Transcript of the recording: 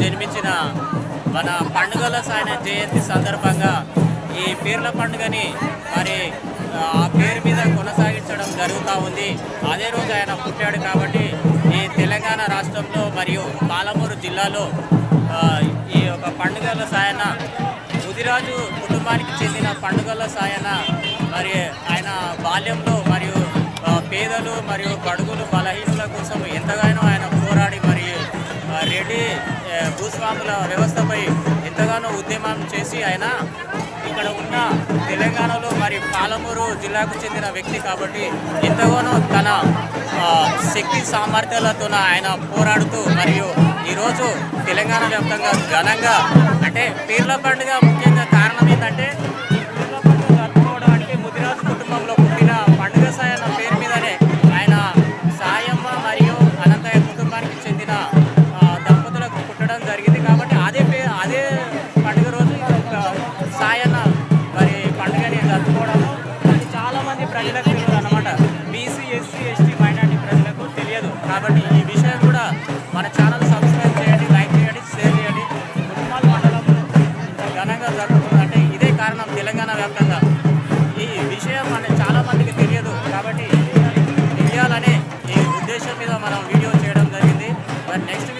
జన్మించిన మన పండుగల సాయన జయంతి సందర్భంగా ఈ పీర్ల పండుగని మరి ఆ పేరు మీద కొనసాగించడం జరుగుతూ ఉంది. అదే రోజు ఆయన పుట్టాడు కాబట్టి ఈ తెలంగాణ రాష్ట్రంలో మరియు పాలమూరు జిల్లాలో ఈ యొక్క పండుగల సాయన ముదిరాజు కుటుంబానికి చెందిన పండుగల సాయన మరి ఆయన బాల్యంలో మరియు పేదలు మరియు బడుగులు బలహీనుల కోసం ఎంతగానో ఆయన పోరాడి మరియు రెడ్డి భూస్వాముల వ్యవస్థపై ఎంతగానో ఉద్యమం చేసి ఆయన ఇక్కడ ఉన్న తెలంగాణలో మరి పాలమూరు జిల్లాకు చెందిన వ్యక్తి కాబట్టి ఎంతగానో తన శక్తి సామర్థ్యాలతో ఆయన పోరాడుతూ మరియు ఈరోజు తెలంగాణ వ్యాప్తంగా ఘనంగా అంటే పీర్ల పండుగ ముఖ్యంగా కారణం ఏంటంటే ఈ పీర్ల పండుగ జరుపుకోవడానికి ముదిరాజు కుటుంబంలో పుట్టిన పండుగ సాయన్న పేరు మీదనే ఆయన సాయమ్మ మరియు అనంతయ్య కుటుంబానికి చెందిన దంపతులకు పుట్టడం జరిగింది కాబట్టి అదే పండుగ రోజు సాయన్న మరి పండుగని జరుపుకోవడము అది చాలామంది ప్రజలకు తెలియదు అన్నమాట. బీసీ ఎస్సీ ఎస్టీ మైనార్టీ ప్రజలకు తెలియదు కాబట్టి ఈ విషయం కూడా మన ఛానల్ సబ్స్క్రైబ్ చేయండి, లైక్ చేయండి, షేర్ చేయండి. కుటుంబాల మండలంలో ఇంత ఘనంగా జరుగుతుందంటే ఇదే కారణం. తెలంగాణ వ్యాప్తంగా ఈ విషయం చాలామందికి తెలియదు కాబట్టి తెలియాలనే ఈ ఉద్దేశం మీద మనం వీడియో చేయడం జరిగింది. మరి నెక్స్ట్